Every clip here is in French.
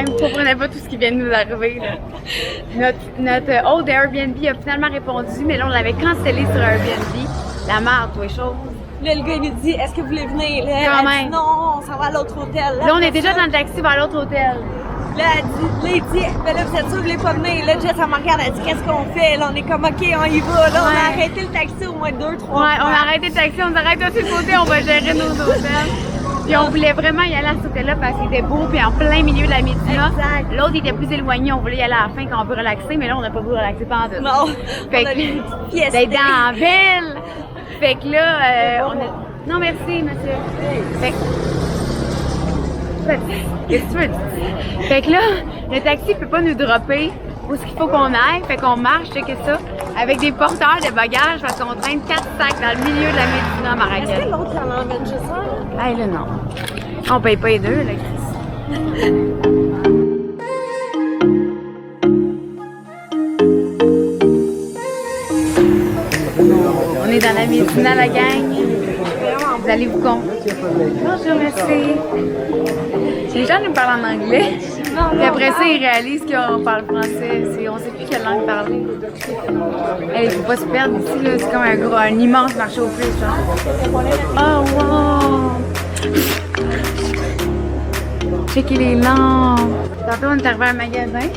même, vous comprenez pas tout ce qui vient de nous arriver. Là. Notre hôte Airbnb a finalement répondu, mais là, on l'avait cancellé sur Airbnb. La merde, toi, chose. Là, le gars, il nous dit, est-ce que vous voulez venir? Là, Quand elle même. dit, non, on s'en va à l'autre hôtel. Là, on est déjà dans le taxi vers l'autre hôtel. Là, il dit, ben là, vous êtes sûr que vous voulez pas venir? Là, Jess, elle me regarde, elle dit, qu'est-ce qu'on fait? Là, on est comme, OK, on y va. Là, on a arrêté le taxi au moins 2-3 fois. Ouais, on a arrêté le taxi, on s'arrête de ce côté, on va gérer nos hôtels. Puis on voulait vraiment y aller à cet hôtel-là parce qu'il était beau, puis en plein milieu de la Médina. Exact. L'autre il était plus éloigné, on voulait y aller à la fin quand on veut relaxer, mais là, on n'a pas voulu relaxer pendant tout. Non, Fait on a une que, pièce. d'être dans la ville. Fait que là, on a... Non, merci, monsieur. Fait que... Qu'est-ce que tu veux dire? Fait que là, le taxi peut pas nous dropper où est-ce qu'il faut qu'on aille. Fait qu'on marche, checker ça, avec des porteurs de bagages parce qu'on traîne 4 sacs dans le milieu de la Médina à Est-ce Marrakech. que l'autre, elle emmène juste ça? Hey, là, non. On paye pas les deux, là, Chris. On est dans la Médina, la gang. Vous allez vous compte. Bonjour, merci. Les gens nous parlent en anglais. Puis après ça, ils réalisent qu'on parle français. On sait plus quelle langue parler. Il faut pas se perdre ici, là. C'est comme un immense marché aux puces, genre. Oh, wow! Checker les lampes. Tantôt, on est arrivé à un magasin.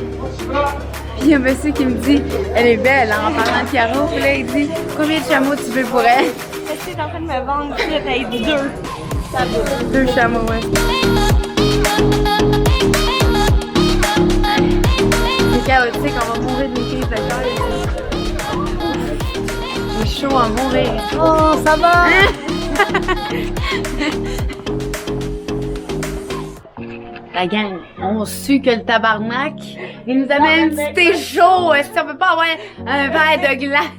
Puis il y a un monsieur qui me dit, elle est belle, hein, en parlant de Caro. Puis là, il dit, combien de chameaux tu veux pour elle? Est-ce que t'es en train de me vendre? Puis là, t'as dit 2. 2 chameaux, ouais. C'est chaotique, on va mourir d'une crise de cœur. J'ai chaud à mourir. Oh, ça va! La gang, on sue que le tabarnak, il nous amène du thé chaud. Est-ce qu'on peut pas avoir un verre de glace?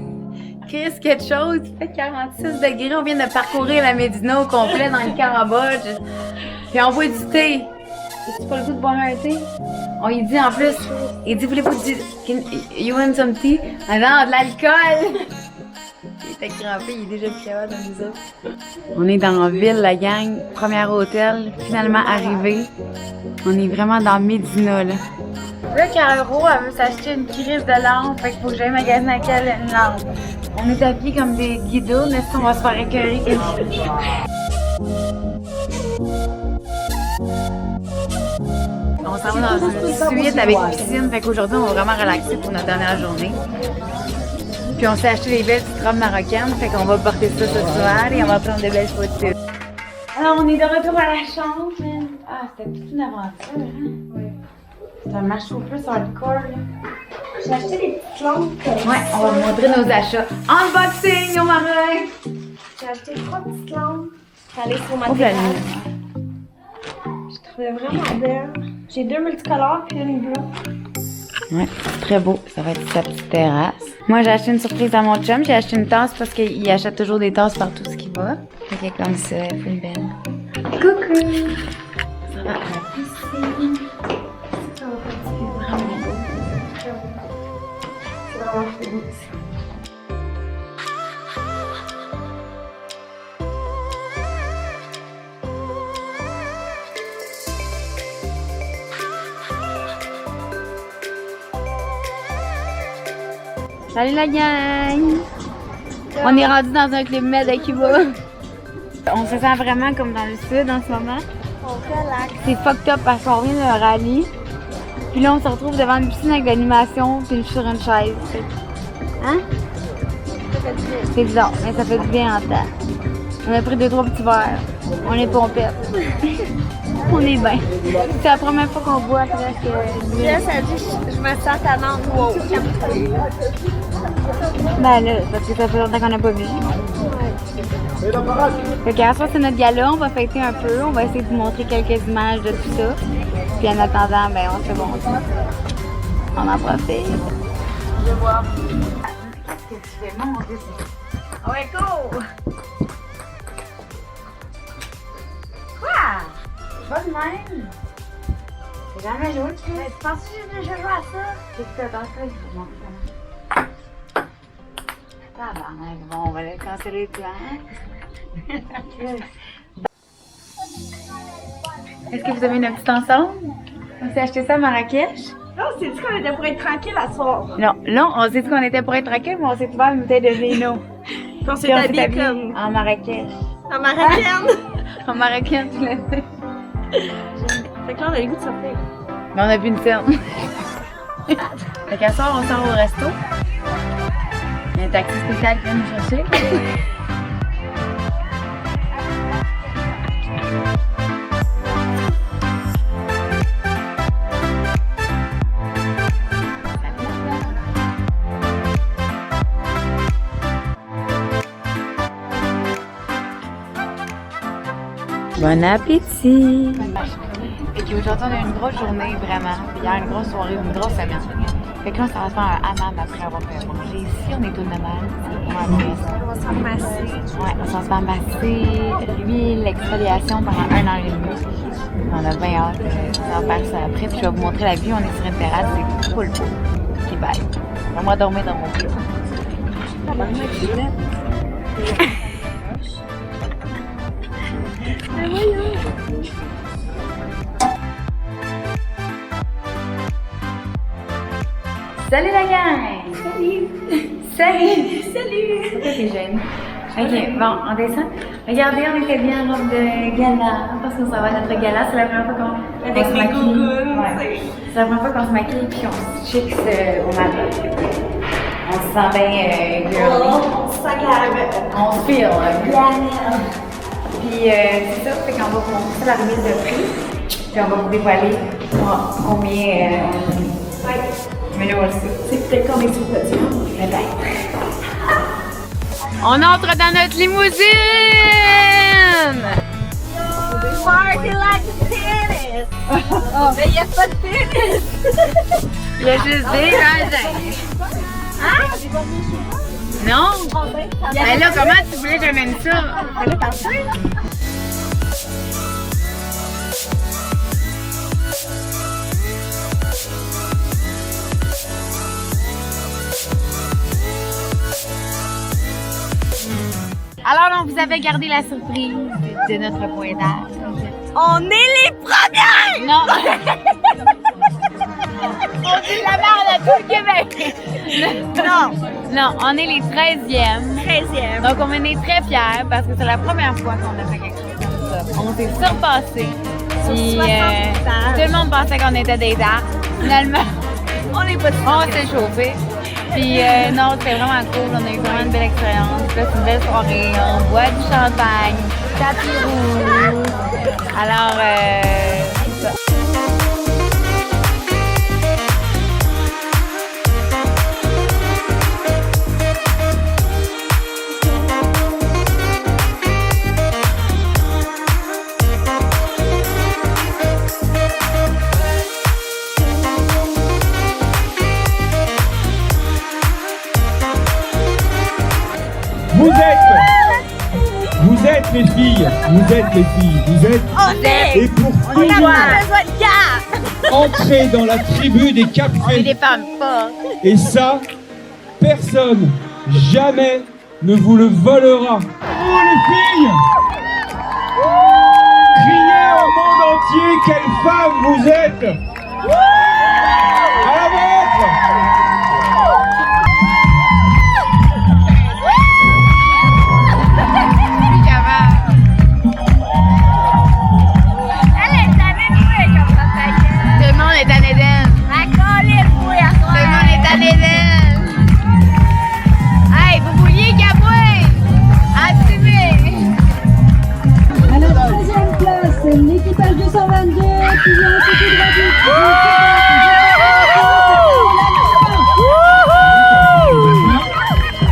Chris, quelque chose, il fait 46 degrés, on vient de parcourir la Médina au complet dans le Cambodge. Puis on boit du thé. Est-ce que tu pas le goût de boire un thé? On lui dit en plus, il dit, voulez-vous du... You want some tea? Ah non, de l'alcool! Il était crampé, il est déjà plus capable dans nous autres. On est dans la ville, la gang. Premier hôtel, finalement arrivé. On est vraiment dans Médina, là. Là, Caro, elle veut s'acheter une crise de lampe, fait qu'il faut que j'aille magasiner avec elle une lampe. On est habillés comme des guidons, mais on va se faire écœurer. On s'en va dans une suite avec piscine, fait qu'aujourd'hui, on va vraiment relaxer pour notre dernière journée. Puis on s'est acheté des belles petites robes marocaines, fait qu'on va porter ça ce soir et on va prendre de belles photos. Alors, on est de retour à la chambre, man. Ah, c'était toute une aventure, hein? Oui. C'est un marché au plus hardcore, là. J'ai acheté des petites lampes. Ouais, on va vous montrer nos achats. Unboxing au Maroc! J'ai acheté 3 petites lampes. Je suis allée sur ma Oh, terrasse. belle. Je trouvais vraiment belle. J'ai 2 multicolores puis une bleue. Ouais, c'est très beau. Ça va être sa petite terrasse. Moi, j'ai acheté une surprise à mon chum. J'ai acheté une tasse parce qu'il achète toujours des tasses partout ce qu'il va. Fait qu'elle est comme ça, elle est full belle. Coucou! Ça va à la piscine. Ça va pas vraiment beau. C'est vraiment fou. Salut la gang! On est rendu dans un club med à Cuba. On se sent vraiment comme dans le sud en ce moment. On relaxe. C'est fucked up parce qu'on vient d'un rallye. Puis là, on se retrouve devant une piscine avec de l'animation puis sur une chaise. Hein? Ça fait du bien. C'est bizarre, mais ça fait du bien en temps. On a pris 2-3 petits verres. On est pompettes. On est bien. C'est la première fois qu'on boit presque. Jess a dit, je me sens tannante. Wow. Ben là, parce que ça fait longtemps qu'on n'a pas vu. Fait qu'à soir, c'est notre gala, on va fêter un peu, on va essayer de vous montrer quelques images de tout ça. Puis en attendant, ben on se montre. On en profite. Je vais voir. Qu'est-ce que tu fais, mon Dieu? Oh, ouais, go! Quoi? Pas de même. J'ai jamais joué. Mais tu penses que j'ai déjà joué à ça? Qu'est-ce que t'as dans ça? Je vais te montrer comment. Tabarnak, bon, on va le canceller le plan. Est-ce que vous avez une petite ensemble? On s'est acheté ça à Marrakech. Non, c'est dit qu'on était pour être tranquille à soir. Non, on s'est dit qu'on était pour être tranquille, mais on s'est ouvert une bouteille de vino. Puis on s'est Puis on habillés habillés comme en Marrakech. en marocaine. En Marrakech, tu l'as fait. Fait que là, on a le goût de sortir. Mais on a vu une scène. Fait qu'à soir, on sort au resto. Il y a un taxi spécial qui vient nous chercher. Bon appétit! Et puis aujourd'hui, on a eu une grosse journée, vraiment. Puis hier, une grosse soirée, une grosse semaine. Fait que là, ça va se faire un hammam après avoir fait manger. Ici, on est tout normal. On va se faire masser. Ouais, on va se faire masser, l'huile, l'exfoliation pendant 1 an et demi. On a bien hâte de faire ça après. Puis je vais vous montrer la vue. On est sur une terrasse, c'est full beau. C'est bye. On va dormir dans mon plat. Salut la gang! Salut! Salut! Salut! Pourquoi t'es jeune? Ok, bon, on descend. Regardez, on était bien en robe de gala, parce qu'on s'en va à notre gala. C'est la première fois qu'on Avec se les maquille. gougounes, Ouais. C'est la première fois qu'on se maquille puis qu'on se chixe au matin. On se sent bien girly. On se s'aggrave. On se feel bien. Puis c'est ça, fait qu'on va vous montrer la remise de prix. Puis on va vous dévoiler combien Ouais. mais là, aussi. C'est peut-être comme les sous-petits. Peut-être. On entre dans notre limousine! Party like tennis! Mais il n'y a pas de tennis! Il y a juste des rangins. Hein? Non? Mais là, comment tu voulais que j'amène ça? Elle est partie. Alors, on vous avait gardé la surprise de notre pointage. On est les premières! Non! On dit la merde à tout le Québec! Non! Non, on est les 13e. 13e. Donc, on est très fiers parce que c'est la première fois qu'on a fait quelque chose comme ça. On s'est surpassé. Puis, 60 tout le monde pensait qu'on était des dards. Finalement, On est pas on s'est chauffé. Puis, non, c'était vraiment cool. On a eu vraiment une belle expérience. Là, c'est une belle soirée. On boit du champagne, tapis rouge. Alors, c'est ça. Vous êtes les filles, vous êtes On est! et pour On n'a finir, pas besoin de gars! entrer dans la tribu des On est cafés. des femmes fortes. Et ça, personne jamais ne vous le volera. Vous les filles, criez au monde entier quelle femme vous êtes. À la vôtre. Elle est tannée de jouer comme ça, ta gueule. Tout le monde est à Néden. La colline, oui, à Tout le monde est à Néden. Hey, vous vouliez Gabouin? Assumez! À la 13e place, l'équipage 222 qui vient tout droit du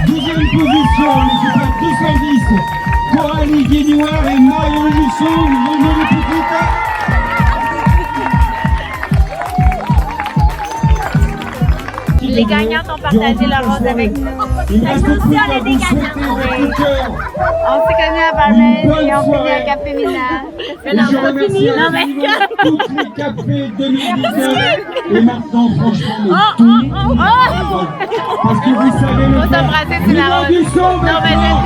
Deuxième position, l'équipage 210, Coralie Guénoir et Marion Jusson, vous venez les Les gagnantes ont partagé leur rose avec nous. Il me reste plus Attention, qu'à les vous souhaiter gagnants. votre cœur. On s'est connus à Barlette et on finit un café féminin. Et je remercie toutes les cafés 2019 et maintenant franchement le tout. Parce que vous savez le On s'embrasser sur la Numéro rose. du son Non, mais maintenant.